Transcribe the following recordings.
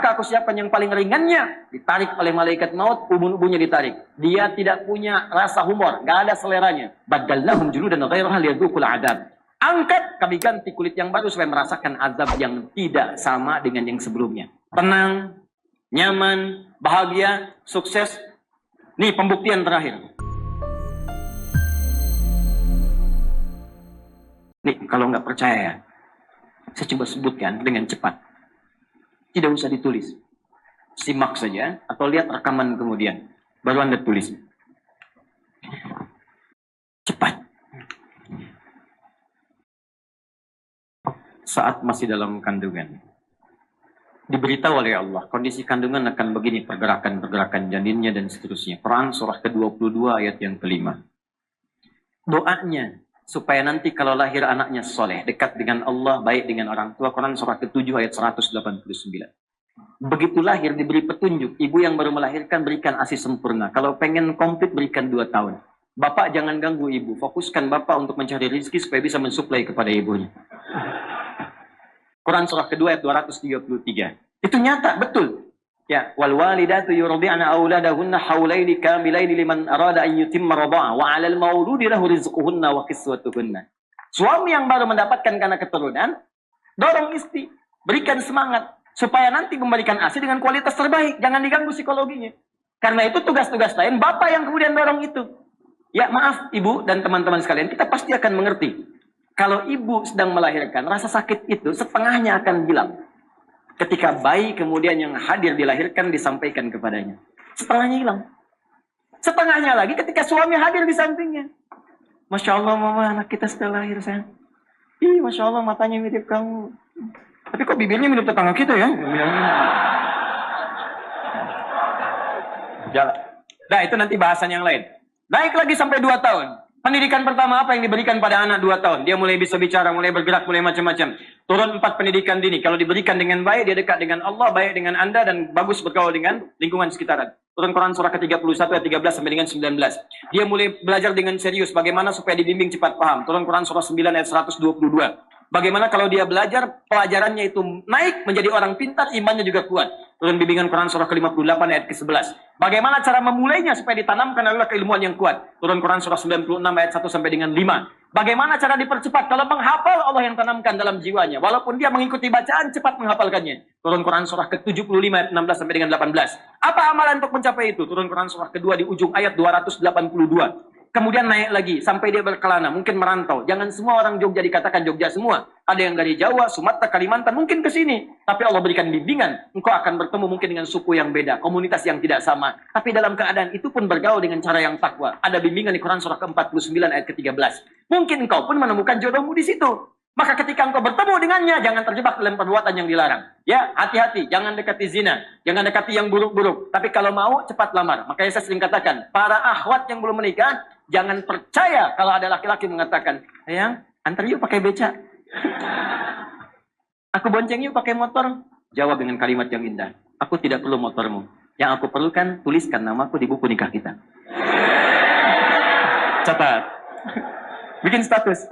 Maka aku siapkan yang paling ringannya, ditarik oleh malaikat maut, ubun-ubunnya ditarik. Dia tidak punya rasa humor, nggak ada seleranya. Badalnahum juludan ghairaha liyadzuqul adzab. Angkat, kami ganti kulit yang baru supaya merasakan azab yang tidak sama dengan yang sebelumnya. Tenang, nyaman, bahagia, sukses. Nih pembuktian terakhir. Nih, kalau nggak percaya, saya coba sebutkan dengan cepat. Tidak usah ditulis. Simak saja atau lihat rekaman kemudian. Baru Anda tulis. Cepat. Saat masih dalam kandungan, diberitahu oleh Allah, kondisi kandungan akan begini, pergerakan-pergerakan janinnya dan seterusnya. Quran surah ke-22 ayat yang kelima. Doanya, supaya nanti kalau lahir anaknya soleh, dekat dengan Allah, baik dengan orang tua. Quran surah ke-7 ayat 189. Begitu lahir diberi petunjuk. Ibu yang baru melahirkan berikan ASI sempurna. Kalau pengen komplit berikan 2 tahun. Bapak jangan ganggu ibu. Fokuskan bapak untuk mencari rezeki supaya bisa mensuplai kepada ibunya. Quran surah ke-2 ayat 233. Itu nyata, betul. Ya, wal walidatu yurdi'na auladahunna haulaini kamilaini liman arada an yutimma radha'a wa 'alal mauludi lahu rizquhunna wa kiswatuhunna. Suami yang baru mendapatkan karena keturunan, dorong istri, berikan semangat supaya nanti memberikan ASI dengan kualitas terbaik, jangan diganggu psikologinya. Karena itu tugas-tugas lain bapak yang kemudian dorong itu. Ya, maaf ibu dan teman-teman sekalian, kita pasti akan mengerti. Kalau ibu sedang melahirkan, rasa sakit itu setengahnya akan hilang. Ketika bayi kemudian yang hadir dilahirkan disampaikan kepadanya. Setengahnya hilang. Setengahnya lagi ketika suami hadir di sampingnya. Masya Allah mama, anak kita sudah lahir sayang. Ih, Masya Allah matanya mirip kamu. Tapi kok bibirnya mirip tetangga kita ya? Jalan. Nah itu nanti bahasan yang lain. Naik lagi sampai 2 tahun. Pendidikan pertama apa yang diberikan pada anak 2 tahun? Dia mulai bisa bicara, mulai bergerak, mulai macam-macam. Turun 4 pendidikan dini. Kalau diberikan dengan baik, dia dekat dengan Allah, baik dengan Anda, dan bagus bergaul dengan lingkungan sekitaran. Turun Quran surah ke-31 ayat 13 sampai dengan 19. Dia mulai belajar dengan serius bagaimana supaya dibimbing cepat paham. Turun Quran surah 9 ayat 122. Bagaimana kalau dia belajar, pelajarannya itu naik menjadi orang pintar, imannya juga kuat. Turun bimbingan Quran surah ke-58 ayat ke-11. Bagaimana cara memulainya supaya ditanamkan adalah keilmuan yang kuat. Turun Quran surah 96 ayat 1 sampai dengan 5. Bagaimana cara dipercepat? Kalau menghafal, Allah yang tanamkan dalam jiwanya. Walaupun dia mengikuti bacaan, cepat menghafalkannya. Turun Quran surah ke-75 ayat 16 sampai dengan 18. Apa amalan untuk mencapai itu? Turun Quran surah kedua di ujung ayat 282. Kemudian naik lagi sampai dia berkelana, mungkin merantau. Jangan semua orang Jogja dikatakan Jogja semua. Ada yang dari Jawa, Sumatera, Kalimantan, mungkin ke sini. Tapi Allah berikan bimbingan. Engkau akan bertemu mungkin dengan suku yang beda, komunitas yang tidak sama. Tapi dalam keadaan itu pun bergaul dengan cara yang takwa. Ada bimbingan di Quran surah ke-49 ayat ke-13. Mungkin engkau pun menemukan jodohmu di situ. Maka ketika engkau bertemu dengannya, jangan terjebak dalam perbuatan yang dilarang. Ya, hati-hati, jangan dekati zina, jangan dekati yang buruk-buruk. Tapi kalau mau, cepat lamar. Makanya saya sering katakan, para akhwat yang belum menikah, jangan percaya kalau ada laki-laki mengatakan, sayang, antar yuk pakai beca. Aku bonceng yuk pakai motor. Jawab dengan kalimat yang indah. Aku tidak perlu motormu. Yang aku perlukan, tuliskan namaku di buku nikah kita. Catat. Bikin status.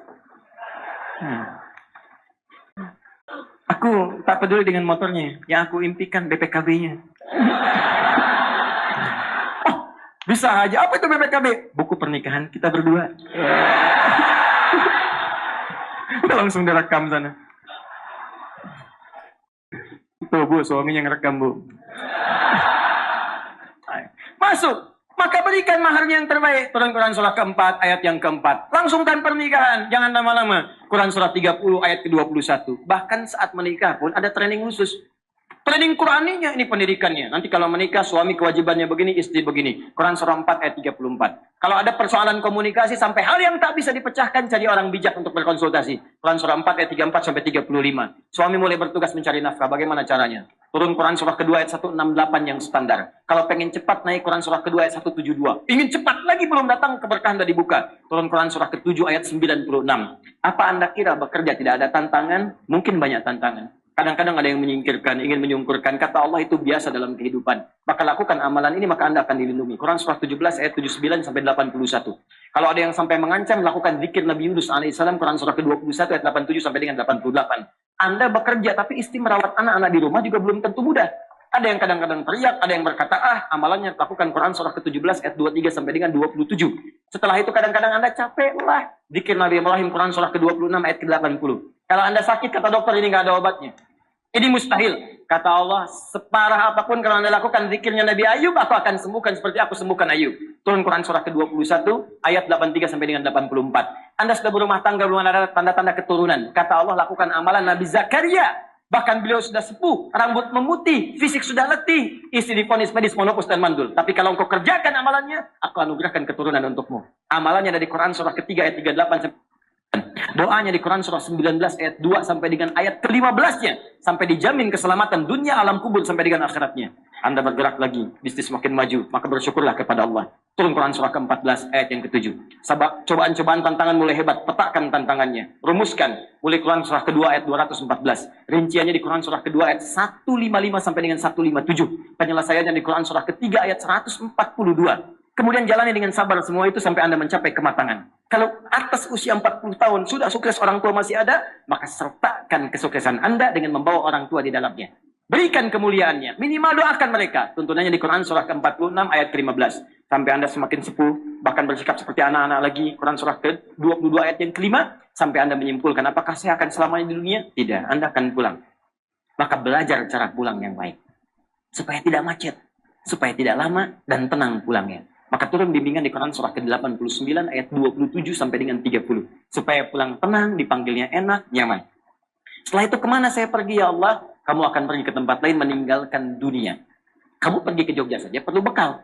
Aku tak peduli dengan motornya. Yang aku impikan BPKB-nya. Bisa aja. Apa itu BPKB? Buku pernikahan kita berdua. Udah langsung direkam sana. Tuh bu, suaminya ngerekam bu. Masuk. Maka berikan maharnya yang terbaik. Turun Quran surah ke-4 ayat yang ke-4. Langsungkan pernikahan. Jangan lama-lama. Quran surah 30 ayat ke-21. Bahkan saat menikah pun ada training khusus. Training Quraninya ini pendidikannya. Nanti kalau menikah suami kewajibannya begini, istri begini. Quran surah 4 ayat 34. Kalau ada persoalan komunikasi sampai hal yang tak bisa dipecahkan, cari orang bijak untuk berkonsultasi. Quran surah 4 ayat 34 sampai 35. Suami mulai bertugas mencari nafkah. Bagaimana caranya? Turun Quran surah kedua ayat 168 yang standar. Kalau pengen cepat naik Quran surah kedua ayat 172. Ingin cepat lagi belum datang keberkahan sudah dibuka. Turun Quran surah ke-7 ayat 96. Apa Anda kira bekerja tidak ada tantangan? Mungkin banyak tantangan. Kadang-kadang ada yang menyingkirkan, ingin menyungkurkan. Kata Allah itu biasa dalam kehidupan. Maka lakukan amalan ini, maka Anda akan dilindungi. Quran surah 17 ayat 79 sampai 81. Kalau ada yang sampai mengancam, lakukan zikir Nabi Yunus alaihissalam. Quran surah ke-21 ayat 87 sampai dengan 88. Anda bekerja, tapi istri merawat anak-anak di rumah juga belum tentu mudah. Ada yang kadang-kadang teriak, ada yang berkata, amalannya lakukan Quran surah ke-17 ayat 23 sampai dengan 27. Setelah itu kadang-kadang Anda capek lah. Zikir Nabi Ibrahim Quran surah ke-26 ayat ke-80. Kalau Anda sakit, kata dokter, ini nggak ada obatnya. Ini mustahil. Kata Allah, separah apapun kalau Anda lakukan zikirnya Nabi Ayub, aku akan sembuhkan seperti aku sembuhkan Ayub. Turun Quran surah ke-21, ayat 83 sampai dengan 84. Anda sudah berumah tangga, belum ada tanda-tanda keturunan. Kata Allah, lakukan amalan Nabi Zakaria. Bahkan beliau sudah sepuh, rambut memutih, fisik sudah letih, istri divonis medis, monopus dan mandul. Tapi kalau engkau kerjakan amalannya, aku anugerahkan keturunan untukmu. Amalannya dari Quran surah ketiga ayat 38 sampai doanya di Quran surah 19 ayat 2 sampai dengan ayat ke-15-nya. Sampai dijamin keselamatan dunia, alam kubur sampai dengan akhiratnya. Anda bergerak lagi, bisnis makin maju, maka bersyukurlah kepada Allah. Turun Quran surah ke-14 ayat yang ke-7. Cobaan-cobaan tantangan mulai hebat, petakan tantangannya. Rumuskan, mulai Quran surah kedua ayat 214. Rinciannya di Quran surah kedua ayat 155 sampai dengan 157. Penyelesaiannya di Quran surah ketiga ayat 142. Kemudian jalani dengan sabar semua itu sampai Anda mencapai kematangan. Kalau atas usia 40 tahun sudah sukses, orang tua masih ada, maka sertakan kesuksesan Anda dengan membawa orang tua di dalamnya. Berikan kemuliaannya. Minimal doakan mereka. Tuntunannya di Quran surah ke-46 ayat ke-15. Sampai Anda semakin sepuh, bahkan bersikap seperti anak-anak lagi. Quran surah ke-22 ayat yang ke-5. Sampai Anda menyimpulkan, apakah saya akan selamanya di dunia? Tidak, Anda akan pulang. Maka belajar cara pulang yang baik. Supaya tidak macet. Supaya tidak lama dan tenang pulangnya. Maka turun bimbingan di Quran surah ke-89 ayat 27 sampai dengan 30. Supaya pulang tenang, dipanggilnya enak, nyaman. Setelah itu kemana saya pergi ya Allah? Kamu akan pergi ke tempat lain meninggalkan dunia. Kamu pergi ke Jogja saja perlu bekal.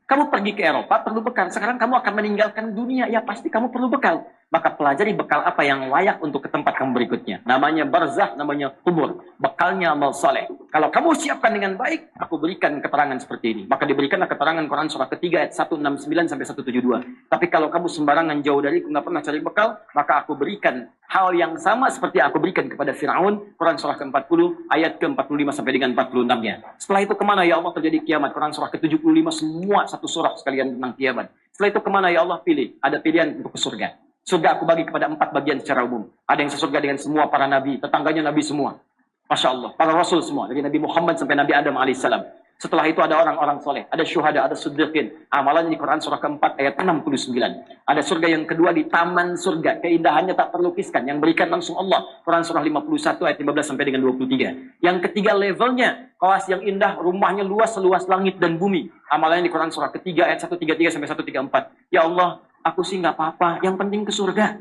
Kamu pergi ke Eropa perlu bekal. Sekarang kamu akan meninggalkan dunia, ya pasti kamu perlu bekal. Maka pelajari bekal apa yang layak untuk ke tempat kamu berikutnya. Namanya barzah, namanya kubur. Bekalnya amal soleh. Kalau kamu siapkan dengan baik, aku berikan keterangan seperti ini. Maka diberikanlah keterangan Quran surah ketiga ayat 169 sampai 172. Tapi kalau kamu sembarangan jauh dariku, nggak pernah cari bekal, maka aku berikan hal yang sama seperti aku berikan kepada Fir'aun. Quran surah ke-40 ayat ke-45 sampai dengan 46-nya. Setelah itu kemana ya Allah terjadi kiamat? Quran surah ke-75 semua satu surah sekalian tentang kiamat. Setelah itu kemana ya Allah? Pilih. Ada pilihan untuk ke surga. Surga aku bagi kepada 4 bagian secara umum. Ada yang sesurga dengan semua para nabi, tetangganya nabi semua. Masya Allah, para rasul semua. Dari Nabi Muhammad sampai Nabi Adam alaihissalam. Setelah itu ada orang-orang soleh. Ada syuhada, ada siddiqin. Amalannya di Quran surah ke-4 ayat 69. Ada surga yang kedua di taman surga. Keindahannya tak terlukiskan. Yang berikan langsung Allah. Quran surah 51 ayat 15 sampai dengan 23. Yang ketiga levelnya. Kelas yang indah, rumahnya luas seluas langit dan bumi. Amalannya di Quran surah ketiga ayat 133 sampai 134. Ya Allah, aku sih nggak apa-apa, yang penting ke surga.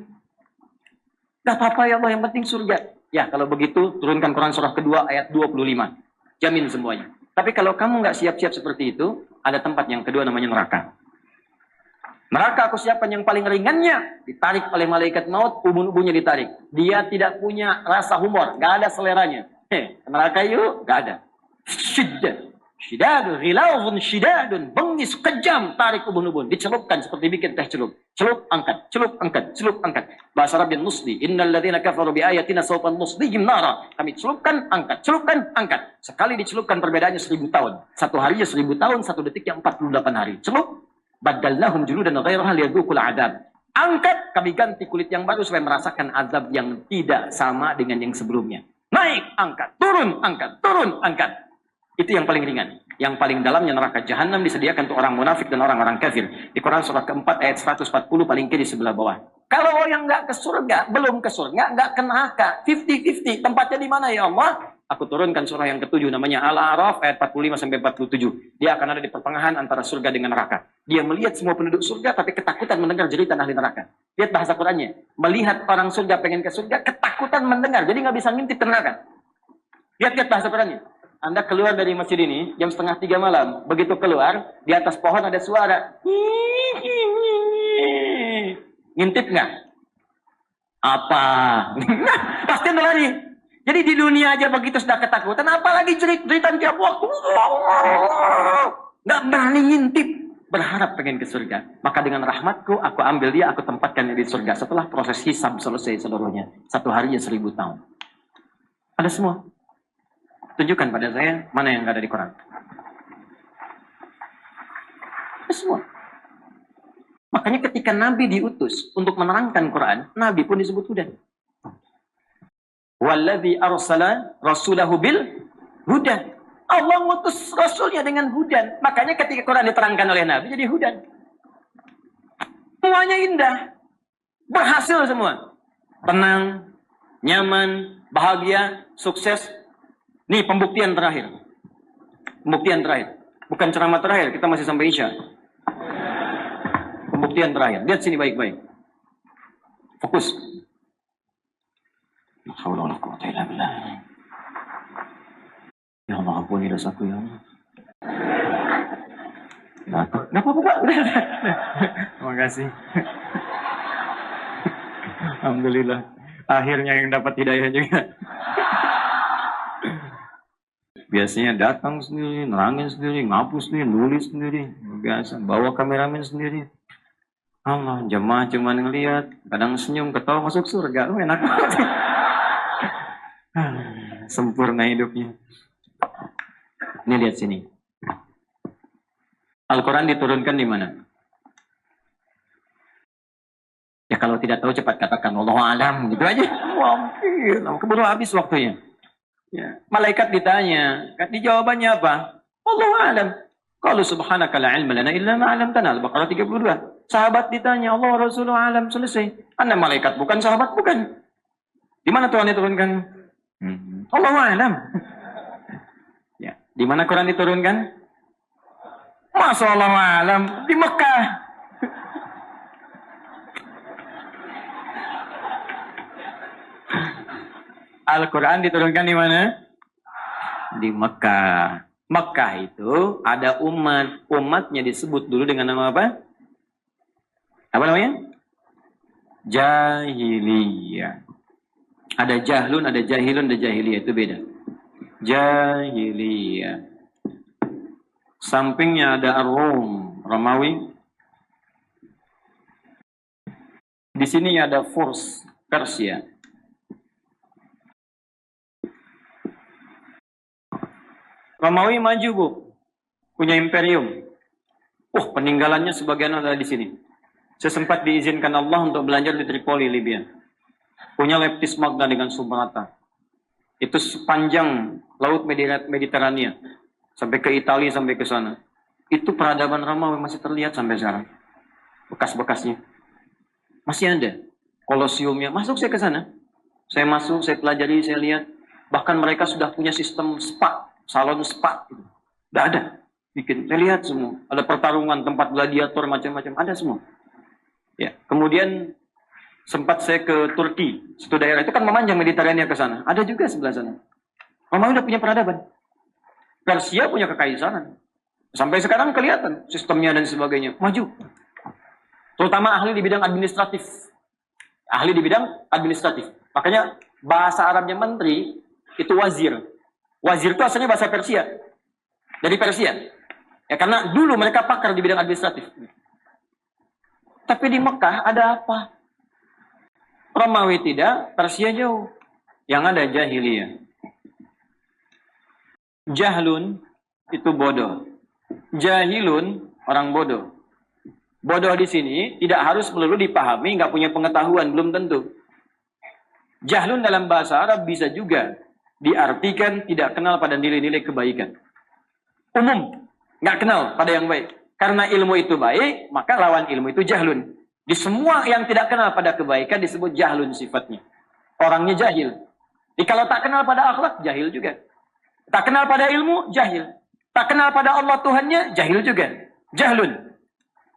Nggak apa-apa ya Allah, yang penting surga. Ya, kalau begitu, turunkan Quran surah kedua ayat 25. Jamin semuanya. Tapi kalau kamu nggak siap-siap seperti itu, ada tempat yang kedua namanya neraka. Neraka aku siapkan yang paling ringannya. Ditarik oleh malaikat maut, ubun-ubunnya ditarik. Dia tidak punya rasa humor, nggak ada seleranya. Neraka yuk, nggak ada. Syiddah. Syidadun, ghilawun, syidadun, bengis, kejam, tarik ubun-ubun, dicelupkan seperti bikin teh celup. Celup, angkat, celup, angkat, celup, angkat. Bahasa Arab yang nusli, innal ladzina kafaru bi ayatina sawfan nuslihim nara. Kami celupkan, angkat, celupkan, angkat. Sekali dicelupkan perbedaannya 1000 tahun. Satu harinya 1000 tahun, satu detiknya 48 hari. Celup, badalnahum juludan ghairaha liyadzuqul adab. Angkat, kami ganti kulit yang baru supaya merasakan azab yang tidak sama dengan yang sebelumnya. Naik, angkat, turun, angkat. Itu yang paling ringan. Yang paling dalamnya neraka jahanam disediakan untuk orang munafik dan orang-orang kafir. Di Quran surah keempat ayat 140 paling kiri sebelah bawah. Kalau yang nggak ke surga, belum ke surga, nggak ke neraka, 50-50. Tempatnya di mana ya Allah? Aku turunkan surah yang ke-7 namanya Al-A'raf ayat 45 sampai 47. Dia akan ada di pertengahan antara surga dengan neraka. Dia melihat semua penduduk surga tapi ketakutan mendengar jeritan ahli neraka. Lihat bahasa Qurannya. Melihat orang surga pengen ke surga, ketakutan mendengar. Jadi nggak bisa ngintip ke neraka. Lihat bahasa Qurannya. Anda keluar dari masjid ini jam 2:30 malam. Begitu keluar, di atas pohon ada suara. Ngintip nggak? Apa? Pasti Anda lari. Jadi di dunia aja begitu sudah ketakutan, apalagi jeritan tiap waktu. Nggak berani ngintip. Berharap pengen ke surga. Maka dengan rahmatku, aku ambil dia, aku tempatkan dia di surga. Setelah proses hisab selesai seluruhnya. Satu harinya 1000 tahun. Ada semua. Tunjukkan pada saya mana yang ada di Quran. Semua. Makanya ketika Nabi diutus untuk menerangkan Quran, Nabi pun disebut huda. Walladzi arsala rasulahu bil huda. Allah ngutus Rasulnya dengan hudan. Makanya ketika Quran diterangkan oleh Nabi jadi hudan. Semuanya indah. Berhasil semua. Tenang, nyaman, bahagia, sukses. Nih pembuktian terakhir. Pembuktian terakhir. Bukan ceramah terakhir, kita masih sampai Isya. Pembuktian terakhir. Lihat sini baik-baik. Fokus. Ya Allah, ampuni dosaku ya Allah. Nggak apa-apa, Pak. Terima kasih. Alhamdulillah. Akhirnya yang dapat hidayah juga. Biasanya datang sendiri, nerangin sendiri, ngapus sendiri, nulis sendiri. Biasa, bawa kameramen sendiri. Allah, jemaah cuma ngeliat, kadang senyum, ketawa masuk surga. Enak banget. Sempurna hidupnya. Ini lihat sini. Al-Quran diturunkan di mana? Ya kalau tidak tahu cepat katakan Allahu a'lam, gitu aja. Wah, keburu habis waktunya. Ya. Malaikat ditanya, di jawabannya apa? Allahu a'lam. Qalu subhanaka la ilma lana illa ma 'allamtana. Al-Baqarah 32. Sahabat ditanya, Allah Rasulullah alam, selesai. Anda malaikat bukan, sahabat bukan. Di mana Tuhan diturunkan? Allahu a'lam. Ya, di mana Quran diturunkan? Masa Allahu a'lam di Mekah. Al-Quran diturunkan di mana? Di Mekah. Mekah itu ada umat. Umatnya disebut dulu dengan nama apa? Apa namanya? Jahiliyah. Ada jahlun, ada jahilun, ada jahiliyah. Itu beda. Jahiliyah. Sampingnya ada Ar-Rum, Romawi. Di sini ada Furs, Persia. Romawi maju, Bu. Punya imperium. Peninggalannya sebagian ada di sini. Saya sempat diizinkan Allah untuk belajar di Tripoli, Libya. Punya leptis magna dengan Subrata. Itu sepanjang laut Mediterania. Sampai ke Italia, sampai ke sana. Itu peradaban Romawi masih terlihat sampai sekarang. Bekas-bekasnya. Masih ada. Kolosiumnya. Masuk saya ke sana. Saya masuk, saya pelajari, saya lihat. Bahkan mereka sudah punya sistem spa. Salon spa. Tidak ada. Bikin. Saya lihat semua. Ada pertarungan, tempat gladiator, macam-macam. Ada semua. Ya. Kemudian sempat saya ke Turki. Satu daerah itu kan memanjang Mediterania ke sana. Ada juga sebelah sana. Romawi sudah punya peradaban. Persia punya kekaisaran. Sampai sekarang kelihatan sistemnya dan sebagainya. Maju. Terutama ahli di bidang administratif. Ahli di bidang administratif. Makanya bahasa Arabnya menteri itu wazir. Wazir itu asalnya bahasa Persia. Dari Persia. Ya karena dulu mereka pakar di bidang administratif. Tapi di Mekah ada apa? Romawi tidak, Persia jauh. Yang ada jahiliyah. Jahlun itu bodoh. Jahilun orang bodoh. Bodoh di sini tidak harus melulu dipahami, nggak punya pengetahuan, belum tentu. Jahlun dalam bahasa Arab bisa juga diartikan tidak kenal pada nilai-nilai kebaikan. Umum, nggak kenal pada yang baik. Karena ilmu itu baik, maka lawan ilmu itu jahlun. Di semua yang tidak kenal pada kebaikan disebut jahlun sifatnya. Orangnya jahil. Jadi kalau tak kenal pada akhlak, jahil juga. Tak kenal pada ilmu, jahil. Tak kenal pada Allah Tuhannya, jahil juga. Jahlun.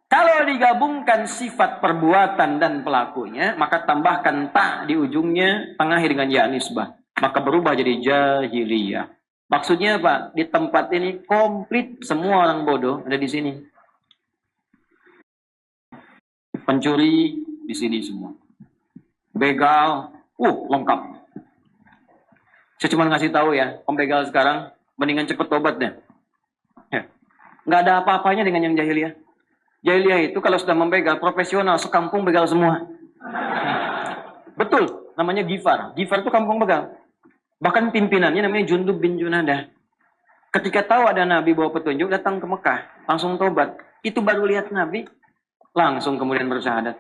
Kalau digabungkan sifat perbuatan dan pelakunya, maka tambahkan ta di ujungnya, tengahi dengan ya nisbah. Maka berubah jadi jahiliyah. Maksudnya apa? Di tempat ini komplit semua orang bodoh ada di sini. Pencuri di sini semua. Begal, lengkap. Saya cuma ngasih tahu ya, pembegal sekarang mendingan cepet tobat deh. Ya. Nggak ada apa-apanya dengan yang jahiliyah. Jahiliyah itu kalau sudah membegal profesional, sekampung begal semua. Betul, namanya Gifar. Gifar itu kampung begal. Bahkan pimpinannya namanya Jundub bin Junadah. Ketika tahu ada Nabi bawa petunjuk, datang ke Mekah, langsung tobat. Itu baru lihat Nabi, langsung kemudian bersyahadat.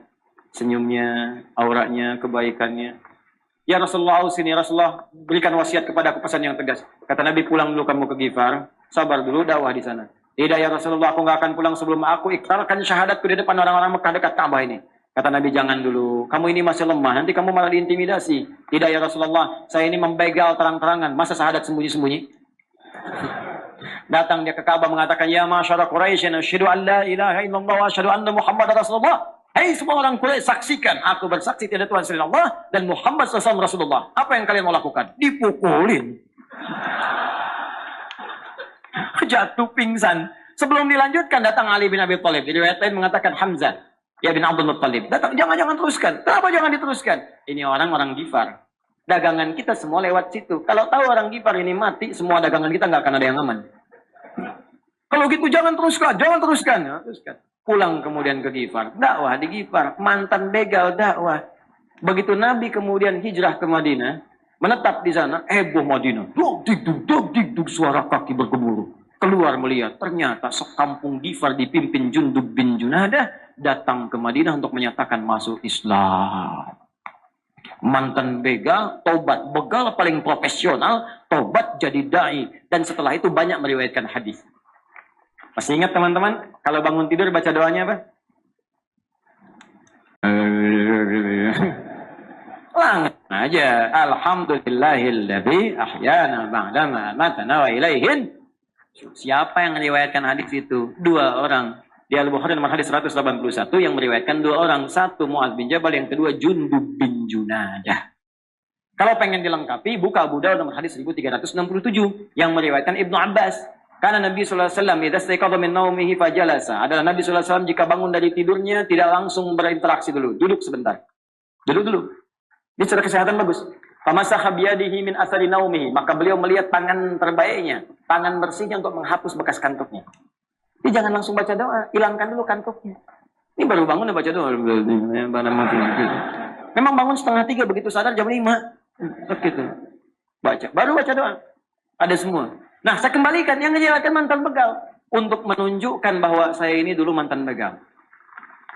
Senyumnya, auranya, kebaikannya. Ya Rasulullah, ausini Rasulullah, berikan wasiat kepada aku pesan yang tegas. Kata Nabi, pulang dulu kamu ke Ghifar, sabar dulu dakwah di sana. Tidak ya Rasulullah, aku nggak akan pulang sebelum aku ikrarkan syahadatku di depan orang-orang Mekah dekat Ka'bah ini. Kata Nabi, jangan dulu, kamu ini masih lemah, nanti kamu malah diintimidasi. Tidak ya Rasulullah, saya ini membegal terang-terangan, masa syahadat sembunyi-sembunyi? Datang dia ke Ka'bah mengatakan, ya masyarakat Quraisy, asyhadu an la ilaha illallah wa asyhadu anna Muhammad Rasulullah. Hei semua orang Quraisy, saksikan, aku bersaksi tidak Tuhan selain Allah dan Muhammad SAW Rasulullah. Apa yang kalian mau lakukan? Dipukulin. Jatuh pingsan. Sebelum dilanjutkan datang Ali bin Abi Thalib. Di riwayat lain mengatakan Hamzah ya bin Abdul Muttalib. Datang, jangan teruskan. Kenapa jangan diteruskan? Ini orang Ghifar. Dagangan kita semua lewat situ. Kalau tahu orang Ghifar ini mati, semua dagangan kita nggak akan ada yang aman. Kalau gitu jangan teruskan. Ya, teruskan. Pulang kemudian ke Ghifar, dakwah di Ghifar, mantan begal dakwah. Begitu Nabi kemudian hijrah ke Madinah, menetap di sana, heboh Madinah. Duk duk suara kaki bergemuruh. Keluar melihat, ternyata sekampung Ghifar dipimpin Jundub bin Junadah datang ke Madinah untuk menyatakan masuk Islam. Mantan begal, tobat, begal paling profesional, tobat jadi dai, dan setelah itu banyak meriwayatkan hadis. Masih ingat teman-teman? Kalau bangun tidur baca doanya apa? Langsung aja. Alhamdulillahilladzi ahyana ba'dama amatana wa ilaihin. Siapa yang meriwayatkan hadis itu? Dua orang. Di Al-Bukhari nomor hadis 181 yang meriwayatkan dua orang. Satu Mu'adz bin Jabal, yang kedua Jundub bin Junadah. Kalau pengen dilengkapi, buka Abu Dawud nomor hadis 1367 yang meriwayatkan Ibnu Abbas. Karena Nabi sallallahu alaihi wasallam idza istayqadha min naumihi fajalasa. Adalah Nabi sallallahu alaihi wasallam jika bangun dari tidurnya tidak langsung berinteraksi dulu, duduk sebentar. Duduk. Ini secara kesehatan bagus. Famasakha biyadihi min athari naumihi, maka beliau melihat tangan terbaiknya, tangan bersihnya untuk menghapus bekas kantuknya. Jadi jangan langsung baca doa, hilangkan dulu kantuknya. Ini baru bangun baca doa. Memang bangun 2:30, begitu sadar jam 5. Gitu. Baca, baru baca doa. Ada semua. Nah, saya kembalikan yang menjelaskan mantan begal untuk menunjukkan bahwa saya ini dulu mantan begal.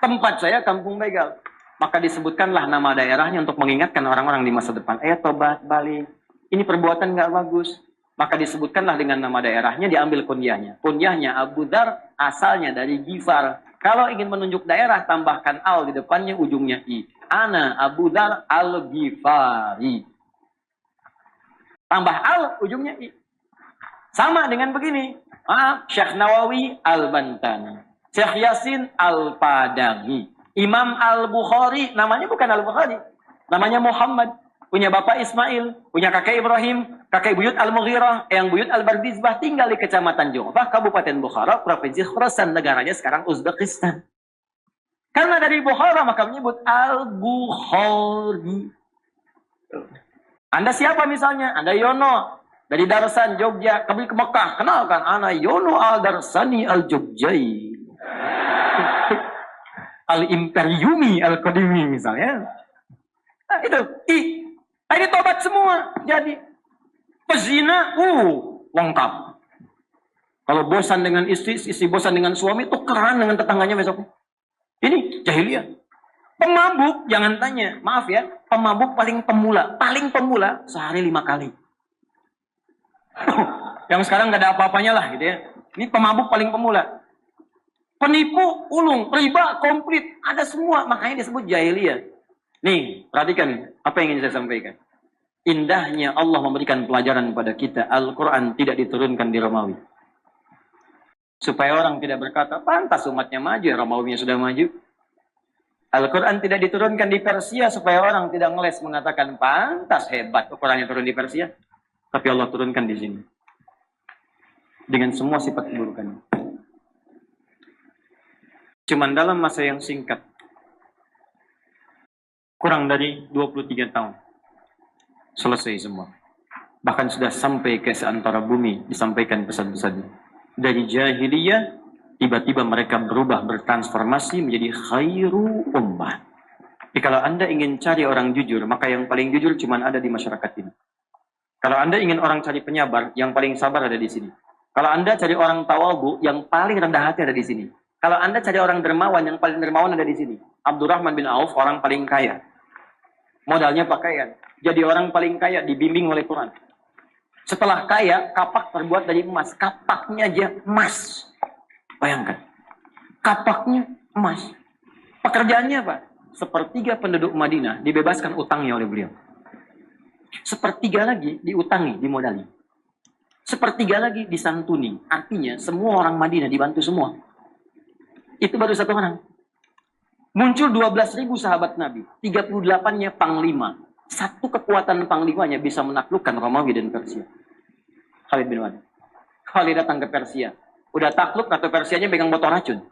Tempat saya kampung begal. Maka disebutkanlah nama daerahnya untuk mengingatkan orang-orang di masa depan. Tobat, balik. Ini perbuatan nggak bagus. Maka disebutkanlah dengan nama daerahnya, diambil kunyahnya. Kunyahnya Abu Dzar, asalnya dari Ghifar. Kalau ingin menunjuk daerah, tambahkan al di depannya, ujungnya i. Ana Abu Dzar al-Ghifari. Tambah al, ujungnya i. Sama dengan begini. Syekh Nawawi Al-Bantani, Syekh Yasin Al-Padanghi, Imam Al-Bukhari, namanya bukan Al-Bukhari, namanya Muhammad. Punya bapak Ismail, punya kakek Ibrahim, kakek buyut Al-Mughirah, yang buyut Al-Bardizbah, tinggal di Kecamatan Ju'fah, Kabupaten Bukhara, Provinsi Khurasan, negaranya sekarang Uzbekistan. Karena dari Bukhara maka menyebut Al-Bukhari. Anda siapa misalnya? Anda Yono. Dari Darsan, Jogja, kembali ke Mekah. Kenalkan, ana Yono al-Darsani al-Jogjai. Al-Imperiumi al-Qadimi misalnya. Nah, itu. Ini tobat semua. Jadi, pezina, lengkap. Kalau bosan dengan istri bosan dengan suami, tukeran dengan tetangganya besok. Ini jahiliyah. Pemabuk, jangan tanya. Maaf ya, pemabuk paling pemula sehari 5 kali. Yang sekarang nggak ada apa-apanya lah gitu ya. Ini pemabuk paling pemula. Penipu, ulung, riba, komplit, ada semua. Makanya disebut jahiliyah. Nih, perhatikan apa yang ingin saya sampaikan. Indahnya Allah memberikan pelajaran kepada kita. Al-Quran tidak diturunkan di Romawi. Supaya orang tidak berkata, pantas umatnya maju, Romawinya sudah maju. Al-Quran tidak diturunkan di Persia supaya orang tidak ngeles mengatakan, pantas hebat Al-Qurannya turun di Persia. Tapi Allah turunkan di sini. Dengan semua sifat keburukannya. Cuman dalam masa yang singkat. Kurang dari 23 tahun. Selesai semua. Bahkan sudah sampai ke seantara bumi. Disampaikan pesan-pesannya. Dari jahiliyah, tiba-tiba mereka berubah, bertransformasi menjadi khairu ummah. Jadi kalau Anda ingin cari orang jujur, maka yang paling jujur cuma ada di masyarakat ini. Kalau Anda ingin orang cari penyabar, yang paling sabar ada di sini. Kalau Anda cari orang tawadhu, yang paling rendah hati ada di sini. Kalau Anda cari orang dermawan, yang paling dermawan ada di sini. Abdurrahman bin Auf, orang paling kaya. Modalnya pakaian. Jadi orang paling kaya dibimbing oleh Quran. Setelah kaya, kapak terbuat dari emas. Kapaknya aja emas. Bayangkan. Kapaknya emas. Pekerjaannya apa? Sepertiga penduduk Madinah dibebaskan utangnya oleh beliau. Sepertiga lagi diutangi, dimodali. Sepertiga lagi disantuni. Artinya semua orang Madinah dibantu semua. Itu baru satu orang. Muncul 12.000 sahabat Nabi. 38-nya panglima. Satu kekuatan panglimanya bisa menaklukkan Romawi dan Persia. Khalid bin Walid. Khalid datang ke Persia. Udah takluk, atau Persianya pegang botol racun.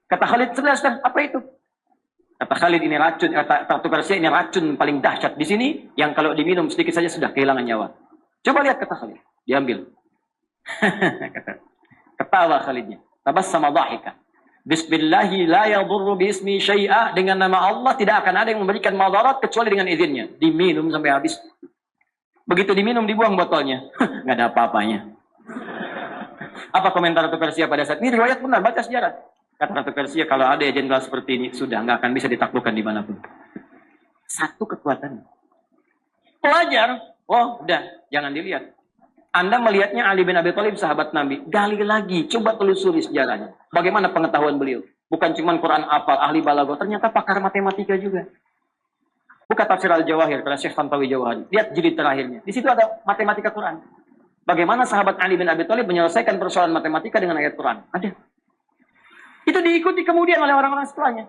Kata Khalid, jelaskan, apa itu? Kata Khalid, ini racun. Kata Ratu Persia, ini racun paling dahsyat di sini. Yang kalau diminum sedikit saja sudah kehilangan nyawa. Coba lihat, kata Khalid. Diambil. Ketawa Khalidnya. Tabassama dhahika. Bismillahi la yadurru bismi syai'ah. Dengan nama Allah tidak akan ada yang memberikan madarat kecuali dengan izinnya. Diminum sampai habis. Begitu diminum, dibuang botolnya. Nggak ada apa-apanya. Apa komentar Ratu Persia pada saat ini? Riwayat benar, baca sejarah. Kata Ratu Persia, kalau ada jenderal seperti ini, sudah nggak akan bisa ditaklukkan dimanapun. Satu kekuatan. Pelajar. Oh, udah. Jangan dilihat. Anda melihatnya Ali bin Abi Thalib sahabat Nabi. Gali lagi, coba telusuri sejarahnya. Bagaimana pengetahuan beliau? Bukan cuma Quran hafal, ahli balaghah, ternyata pakar matematika juga. Buka tafsir Al-Jawahir karena Syekh Tantawi Jawahari. Lihat jilid terakhirnya. Di situ ada matematika Quran. Bagaimana sahabat Ali bin Abi Thalib menyelesaikan persoalan matematika dengan ayat Quran? Ada. Itu diikuti kemudian oleh orang-orang setelahnya.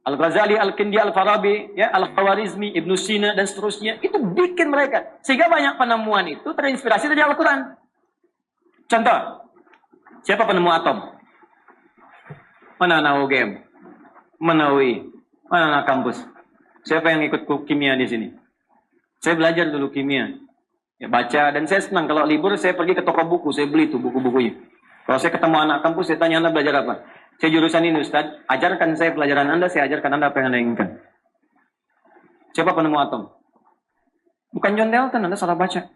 Al-Ghazali, Al-Kindi, Al-Farabi, ya, Al-Khawarizmi, Ibnu Sina, dan seterusnya. Itu bikin mereka. Sehingga banyak penemuan itu terinspirasi dari Al-Quran. Contoh. Siapa penemu atom? Mana anak UGM? Mana UI? Mana anak kampus? Siapa yang ikut kimia di sini? Saya belajar dulu kimia. Ya, baca. Dan saya senang. Kalau libur, saya pergi ke toko buku. Saya beli tuh buku-bukunya. Kalau saya ketemu anak kampus, saya tanya, Anda belajar apa? Saya jurusan ini, Ustaz. Ajarkan saya pelajaran Anda, saya ajarkan Anda apa yang Anda inginkan. Siapa penemu atom? Bukan John Dalton, Anda salah baca.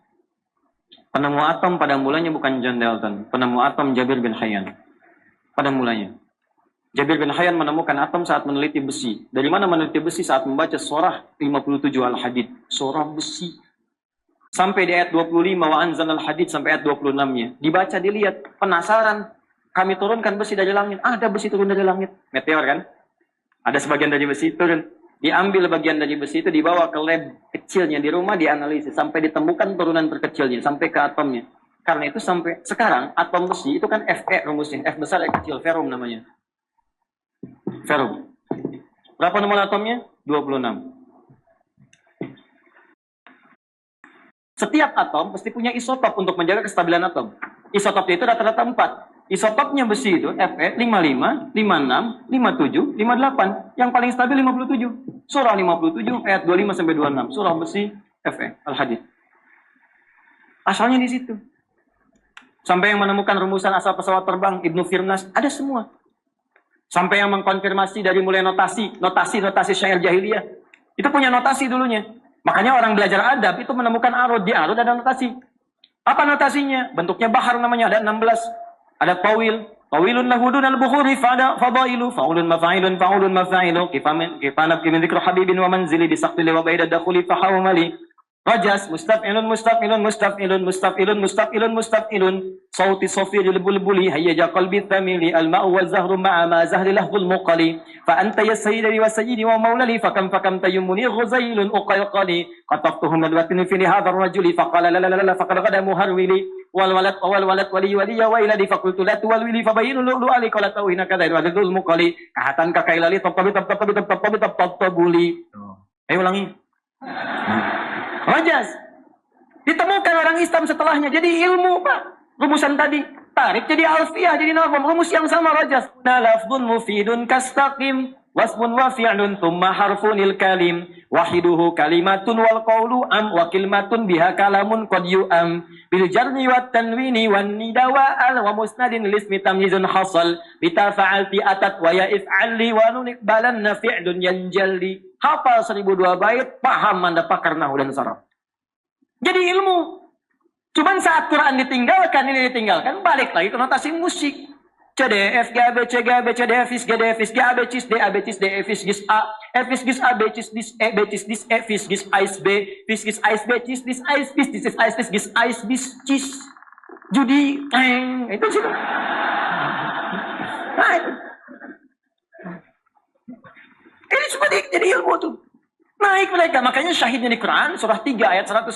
Penemu atom pada mulanya bukan John Dalton. Penemu atom Jabir bin Hayyan. Pada mulanya. Jabir bin Hayyan menemukan atom saat meneliti besi. Dari mana meneliti besi? Saat membaca surah 57 Al-Hadid. Surah besi. Sampai di ayat 25, wa anzalal hadid, sampai ayat 26-nya. Dibaca, dilihat, penasaran. Kami turunkan besi dari langit. Ada besi turun dari langit. Meteor kan? Ada sebagian dari besi turun. Diambil bagian dari besi itu, dibawa ke lab kecilnya di rumah, dianalisis. Sampai ditemukan turunan terkecilnya. Sampai ke atomnya. Karena itu sampai sekarang, atom besi itu kan Fe rumusnya. F besar, E kecil. Ferum namanya. Ferum. Berapa nomor atomnya? 26. Setiap atom pasti punya isotop untuk menjaga kestabilan atom. Isotopnya itu rata-rata 4. Isotopnya besi itu Fe 55, 56, 57, 58. Yang paling stabil 57. Surah 57 ayat 25 sampai 26. Surah besi Fe Al-Hadid. Asalnya di situ. Sampai yang menemukan rumusan asal pesawat terbang Ibnu Firnas, ada semua. Sampai yang mengkonfirmasi dari mulai notasi syair jahiliyah. Itu punya notasi dulunya. Makanya orang belajar adab itu menemukan arud. Di arud ada notasi. Apa notasinya? Bentuknya bahar namanya, ada 16. Ada tawil. Tawilun lahudun al-bukhuri fadailu. Fa'ulun mafa'ilun fa'ulun mafa'ilu. Kifanab kimin dhikru habibin wa manzili bisaqtili wa baida dakhuli fahawmali. Rajas, mustaf'ilun, mustaf'ilun, mustaf'ilun, mustaf'ilun, mustaf'ilun, mustaf'ilun. Sauti sofiril bulbuli, hayyaja qalbi thamili, al-ma'u wa zahru ma'a ma zahri lahbul muqali. Fa anta ya sayyidari wa sayyidi wa maulali, fakam tayyumuni ghuzailun uqayqali. Qataftuhum nadwatin fi hadha ar-rajuli, faqala la la la la faqad qada muharwili. Wal walad wali waliya wa iladi faqultu la tuwalwili fabayinu lu'lu ali qala tawhina kadha wa dhul muqali. Kahatan kakailali tabuli. Ayo ulangi. Rajas. Ditemukan orang Islam setelahnya. Jadi ilmu, Pak. Rumusan tadi. Tarik jadi alfiyah, jadi nazam. Rumus yang sama, Rajas. Lafdun mufidun kastaqim. Wasmun wa fi'lun thumma harfunil kalim. Wahiduhu kalimatun wal qawlu am. Wa kilmatun biha kalamun qad yu'am. Bil jarni wa tanwini wa nidawa al. Wa musnadin lismi tamyizun hasal. Bita fa'alti atat wa ya if'alli. Wa nunikbalanna fi'lun yanjalli. Hafal 1002 bait, paham Anda pakar nahu dan saraf. Jadi ilmu. Cuman saat Quran ditinggalkan, ini ditinggalkan, balik lagi ke notasi musik. C, D, F, G, A, B, C, G, A, B, C, D, F, G, D, F, G, A, B, C, D, A, B, C, D, F, G, A, F is gis A, B is this E, B is this E, fish gis ice B, fish gis ice B, cheese this ice, fish this is ice, fish gis ice, bis cheese. Judi, itu sih. Nah, itu. Ini semua jadi ilmu tuh. Naik mereka. Makanya syahidnya di Quran, surah 3 ayat 110.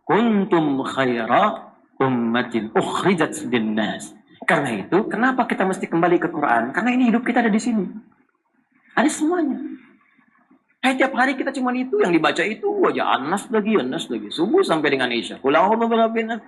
Kuntum khaira ummatin ukhrijat linnas. Karena itu, kenapa kita mesti kembali ke Quran? Karena ini hidup kita ada di sini. Ada semuanya. Tiap hari kita cuma itu yang dibaca itu aja. Anas lagi. Subuh sampai dengan Isya. Qul a'udzu birabbin nas.